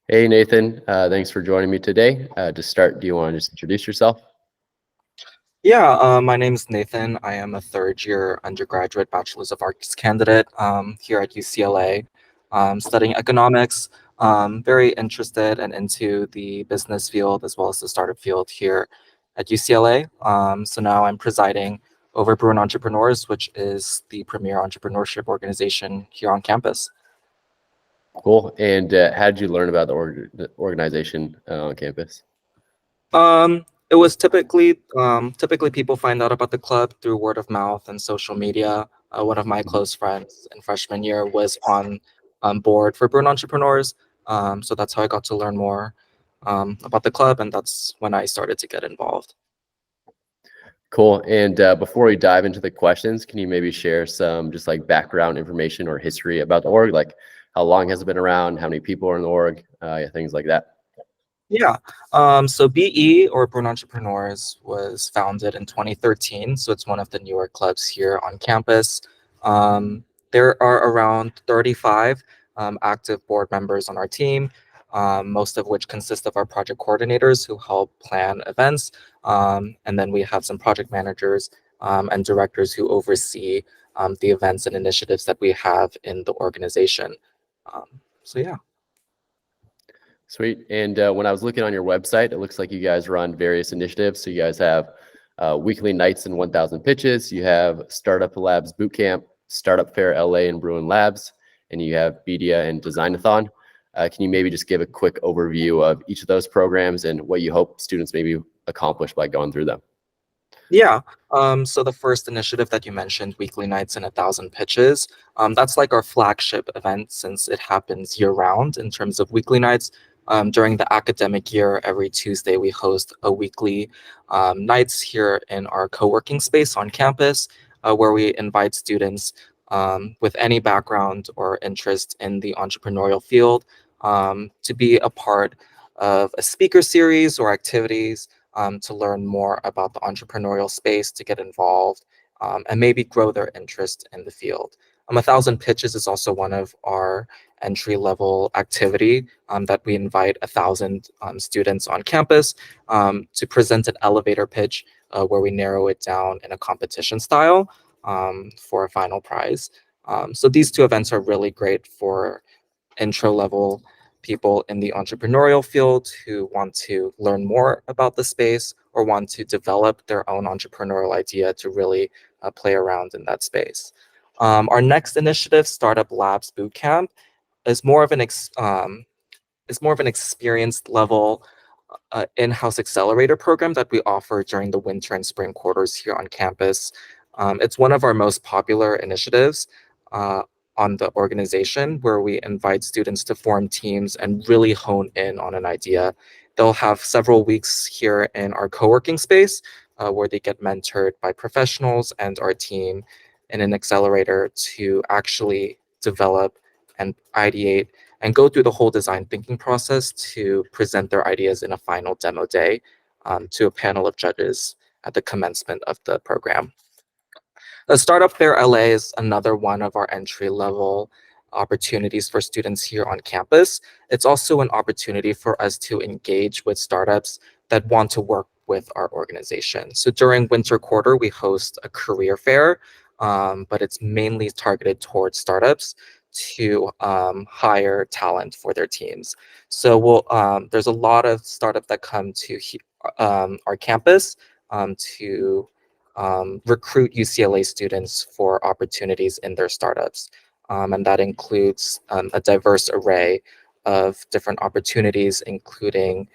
Hey Nathan, thanks for joining me today. To start, do you want to just introduce yourself? Yeah, my name is Nathan. I am a third-year undergraduate Bachelor's of Arts candidate here at UCLA, studying economics. Very interested and into the business field as well as the startup field here at UCLA. So now I'm presiding over Bruin Entrepreneurs, which is the premier entrepreneurship organization here on campus. Cool. And how did you learn about the organization on campus? It was typically people find out about the club through word of mouth and social media. One of my Mhm. close friends in freshman year was on board for Bruin Entrepreneurs, so that's how I got to learn more about the club, and that's when I started to get involved. Cool. And before we dive into the questions, can you maybe share some just like background information or history about the org? Like how long has it been around? How many people are in the org? Yeah, things like that. Yeah. So BE or Bruin Entrepreneurs was founded in 2013. So it's one of the newer clubs here on campus. There are around 35 active board members on our team, most of which consist of our project coordinators who help plan events. And then we have some project managers and directors who oversee the events and initiatives that we have in the organization. So yeah. Sweet. And when I was looking on your website, it looks like you guys run various initiatives. So you guys have weekly nights and 1,000 pitches. You have Startup Labs Bootcamp, Startup Fair LA and Bruin Labs, and you have Media and Designathon. Can you maybe just give a quick overview of each of those programs and what you hope students maybe accomplish by going through them? Yeah. So the first initiative that you mentioned, Weekly Nights and 1,000 Pitches, that's like our flagship event since it happens year round in terms of weekly nights. During the academic year, every Tuesday we host a weekly nights here in our co-working space on campus, where we invite students with any background or interest in the entrepreneurial field to be a part of a speaker series or activities to learn more about the entrepreneurial space, to get involved, and maybe grow their interest in the field. 1,000 Pitches is also one of our entry level activity that we invite 1,000 students on campus to present an elevator pitch where we narrow it down in a competition style for a final prize. So these two events are really great for intro level people in the entrepreneurial field who want to learn more about the space or want to develop their own entrepreneurial idea to really play around in that space. Our next initiative, Startup Labs Bootcamp, is more of an experienced level in-house accelerator program that we offer during the winter and spring quarters here on campus. It's one of our most popular initiatives uh, on the organization where we invite students to form teams and really hone in on an idea. They'll have several weeks here in our co-working space where they get mentored by professionals and our team in an accelerator to actually develop and ideate and go through the whole design thinking process to present their ideas in a final demo day to a panel of judges at the commencement of the program. The Startup Fair LA is another one of our entry level opportunities for students here on campus. It's also an opportunity for us to engage with startups that want to work with our organization. So during winter quarter, we host a career fair, but it's mainly targeted towards startups to hire talent for their teams. So there's a lot of startups that come to our campus to recruit UCLA students for opportunities in their startups. And that includes a diverse array of different opportunities, including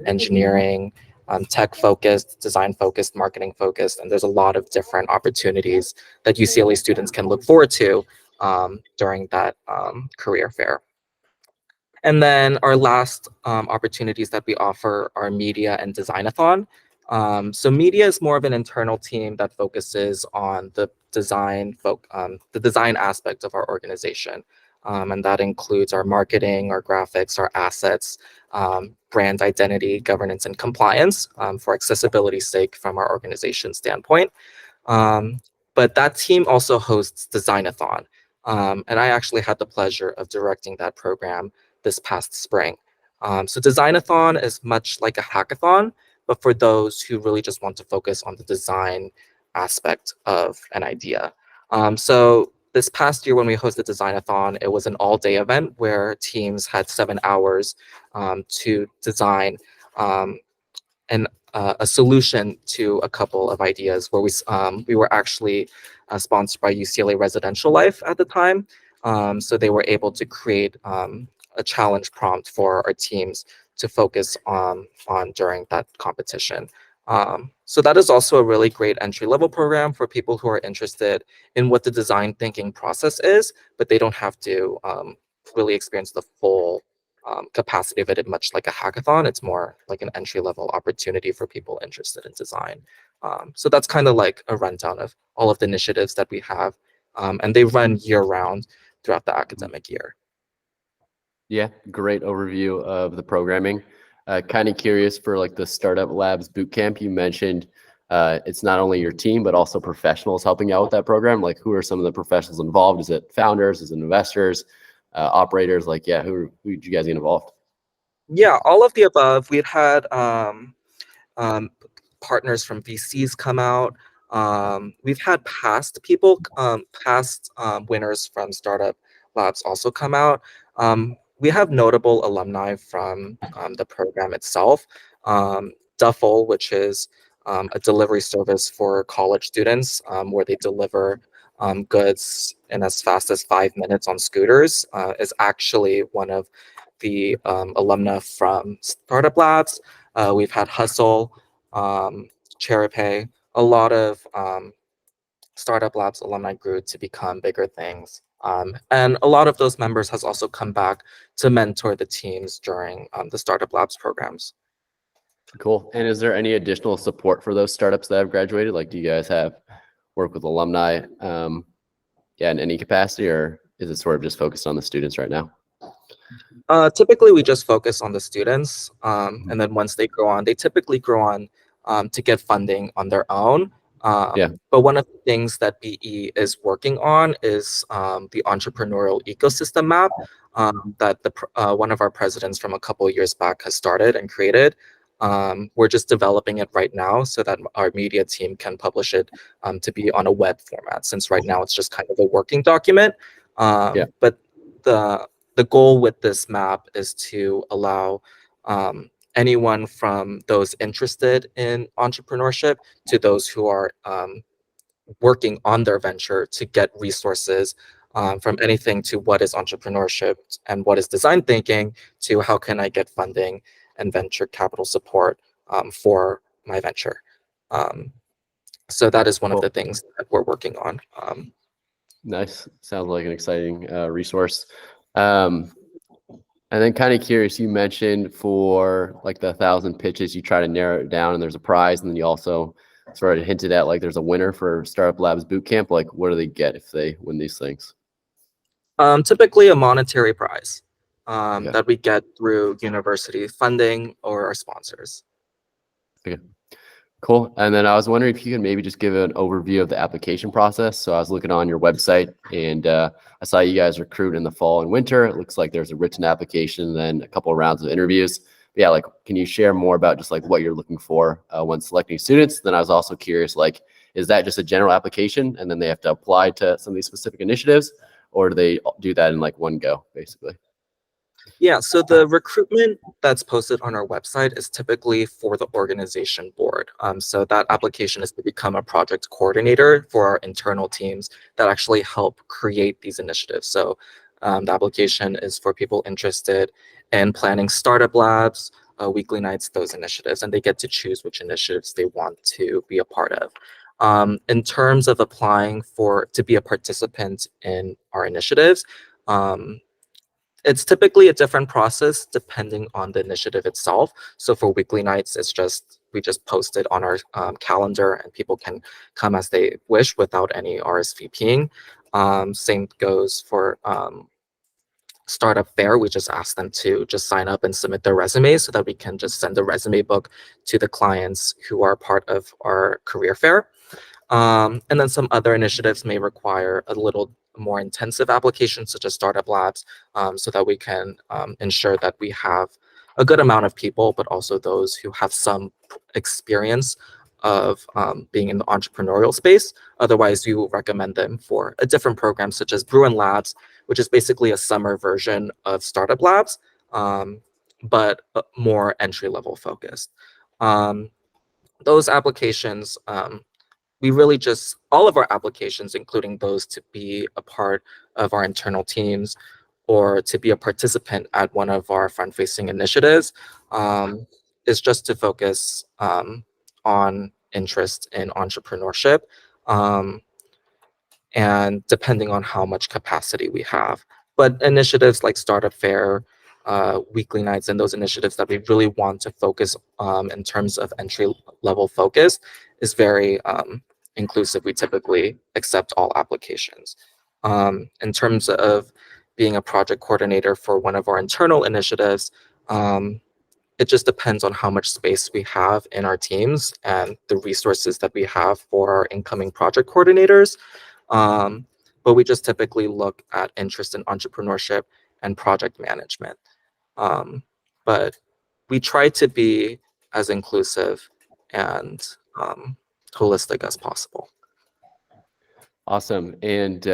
engineering, tech-focused, design-focused, marketing-focused, and there's a lot of different opportunities that UCLA students can look forward to during that career fair. And then our last opportunities that we offer are media and designathon. So media is more of an internal team that focuses on the design aspect of our organization. And that includes our marketing, our graphics, our assets, brand identity, governance, and compliance for accessibility's sake from our organization standpoint. Um, but that team also hosts Designathon. And I actually had the pleasure of directing that program this past spring. So Designathon is much like a hackathon, but for those who really just want to focus on the design aspect of an idea. So this past year when we hosted Designathon, it was an all-day event where teams had 7 hours to design um, a solution to a couple of ideas where we were actually sponsored by UCLA Residential Life at the time. So they were able to create a challenge prompt for our teams to focus on during that competition. So that is also a really great entry-level program for people who are interested in what the design thinking process is, but they don't have to really experience the full capacity of it, much like a hackathon. It's more like an entry-level opportunity for people interested in design. So that's kind of like a rundown of all of the initiatives that we have, and they run year-round throughout the academic year. Yeah, great overview of the programming. Kind of curious for like the Startup Labs Bootcamp, you mentioned it's not only your team, but also professionals helping out with that program. Like who are some of the professionals involved? Is it founders? Is it investors, operators? Like, yeah, who did you guys get involved? Yeah, all of the above. We'd had um, partners from VCs come out. We've had past people, past winners from Startup Labs also come out. We have notable alumni from the program itself. Duffel, which is a delivery service for college students where they deliver goods in as fast as 5 minutes on scooters, is actually one of the alumna from Startup Labs. We've had Hustle, Cheripay, a lot of Startup Labs alumni grew to become bigger things. And a lot of those members has also come back to mentor the teams during the Startup Labs programs. Cool. And is there any additional support for those startups that have graduated? Like, do you guys have work with alumni, yeah, in any capacity, or is it sort of just focused on the students right now? Typically, we just focus on the students, and then once they grow on, they typically grow on to get funding on their own. Yeah. But one of the things that BE is working on is the entrepreneurial ecosystem map that one of our presidents from a couple of years back has started and created. We're just developing it right now so that our media team can publish it to be on a web format, since right now it's just kind of a working document. Yeah. But the goal with this map is to allow anyone from those interested in entrepreneurship to those who are working on their venture to get resources from anything to what is entrepreneurship and what is design thinking to how can I get funding and venture capital support for my venture. So that is one of Cool. the things that we're working on. Nice. Sounds like an exciting resource. And then kind of curious, you mentioned for like the 1,000 pitches, you try to narrow it down and there's a prize. And then you also sort of hinted at like there's a winner for Startup Labs Bootcamp. Like, what do they get if they win these things? Typically a monetary prize Okay. that we get through university funding or our sponsors. Okay. Cool. And then I was wondering if you could maybe just give an overview of the application process. So I was looking on your website and I saw you guys recruit in the fall and winter. It looks like there's a written application, then a couple of rounds of interviews. But yeah, like, can you share more about just like what you're looking for when selecting students? Then I was also curious, like, is that just a general application and then they have to apply to some of these specific initiatives, or do they do that in like one go, basically? Yeah, so the recruitment that's posted on our website is typically for the organization board. So that application is to become a project coordinator for our internal teams that actually help create these initiatives. So the application is for people interested in planning startup labs, weekly nights, those initiatives, and they get to choose which initiatives they want to be a part of. In terms of applying to be a participant in our initiatives, it's typically a different process depending on the initiative itself. So for weekly nights, we just post it on our calendar and people can come as they wish without any RSVPing. Same goes for Startup Fair. We just ask them to just sign up and submit their resume so that we can just send the resume book to the clients who are part of our career fair. And then some other initiatives may require a little more intensive applications, such as Startup Labs, so that we can ensure that we have a good amount of people, but also those who have some experience of being in the entrepreneurial space. Otherwise, we will recommend them for a different program such as Bruin Labs, which is basically a summer version of Startup Labs, but more entry-level focused. Those applications, we really just, all of our applications, including those to be a part of our internal teams or to be a participant at one of our front-facing initiatives, is just to focus on interest in entrepreneurship, and depending on how much capacity we have. But initiatives like Startup Fair, weekly nights, and those initiatives that we really want to focus in terms of entry-level focus is very inclusive. We typically accept all applications. In terms of being a project coordinator for one of our internal initiatives, it just depends on how much space we have in our teams and the resources that we have for our incoming project coordinators. But we just typically look at interest in entrepreneurship and project management. But we try to be as inclusive and holistic as possible. Awesome. And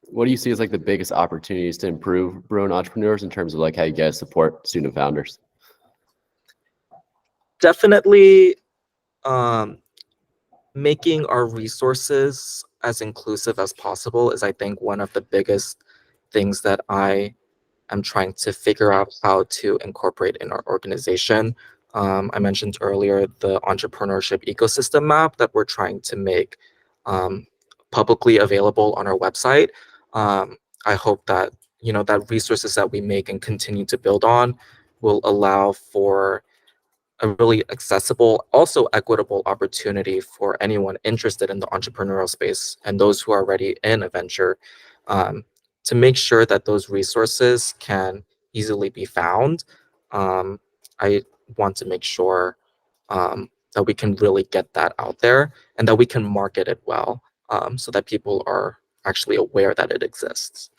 what do you see as like the biggest opportunities to improve Bruin Entrepreneurs in terms of like how you guys support student founders? Definitely making our resources as inclusive as possible is, I think, one of the biggest things that I am trying to figure out how to incorporate in our organization. I mentioned earlier the entrepreneurship ecosystem map that we're trying to make publicly available on our website. I hope that that resources that we make and continue to build on will allow for a really accessible, also equitable opportunity for anyone interested in the entrepreneurial space and those who are already in a venture, to make sure that those resources can easily be found. I want to make sure that we can really get that out there and that we can market it well, so that people are actually aware that it exists.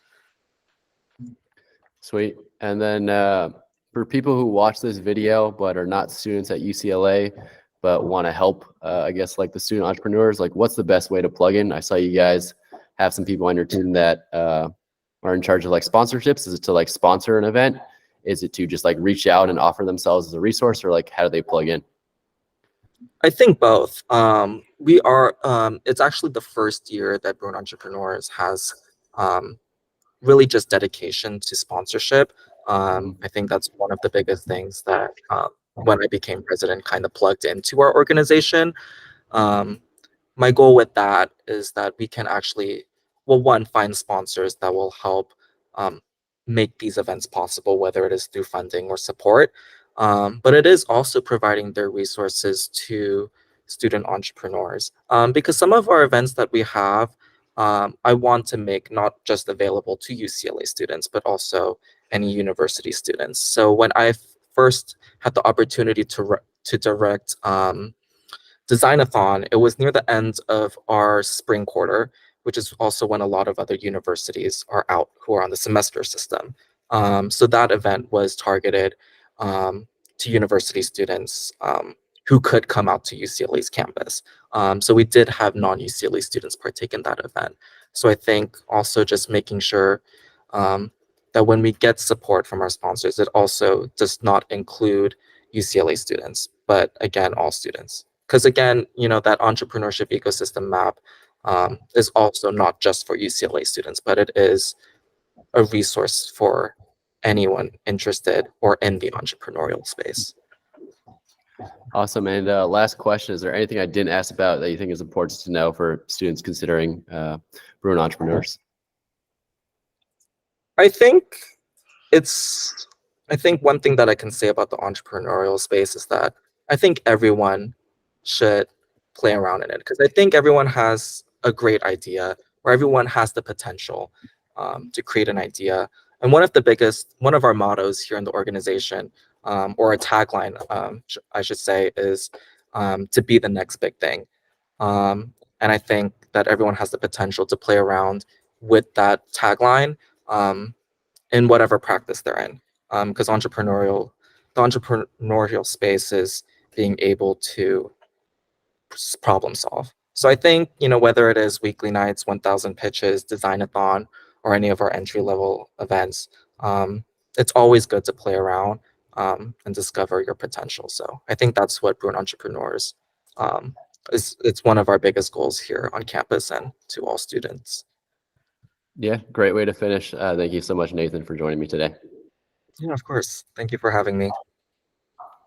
Sweet. And then for people who watch this video but are not students at UCLA but want to help, I guess, like the student entrepreneurs, like what's the best way to plug in? I saw you guys have some people on your team that are in charge of like sponsorships. Is it to like sponsor an event? Is it to just like reach out and offer themselves as a resource, or like how do they plug in? I think both. We are. It's actually the first year that Bruin Entrepreneurs has really just dedication to sponsorship. I think that's one of the biggest things that when I became president kind of plugged into our organization. Um, my goal with that is that we can actually, well, one, find sponsors that will help um, make these events possible, whether it is through funding or support. But it is also providing their resources to student entrepreneurs, because some of our events that we have, I want to make not just available to UCLA students, but also any university students. So when I first had the opportunity to direct Designathon, it was near the end of our spring quarter, which is also when a lot of other universities are out who are on the semester system. So that event was targeted to university students who could come out to UCLA's campus. So we did have non-UCLA students partake in that event. So I think also just making sure that when we get support from our sponsors, it also does not include UCLA students, but again, all students. Because again, that entrepreneurship ecosystem map is also not just for UCLA students, but it is a resource for anyone interested or in the entrepreneurial space. Awesome. And last question, is there anything I didn't ask about that you think is important to know for students considering Bruin Entrepreneurs? I think one thing that I can say about the entrepreneurial space is that I think everyone should play around in it, because I think everyone has a great idea, or everyone has the potential to create an idea. And one of our mottos here in the organization, or a tagline, I should say, is to be the next big thing. And I think that everyone has the potential to play around with that tagline in whatever practice they're in, because entrepreneurial the entrepreneurial space is being able to problem solve. So I think, whether it is weekly nights, 1000 pitches, design-a-thon, or any of our entry-level events, it's always good to play around and discover your potential. So I think that's what Bruin Entrepreneurs it's one of our biggest goals here on campus and to all students. Yeah, great way to finish. Thank you so much, Nathan, for joining me today. Yeah, of course. Thank you for having me.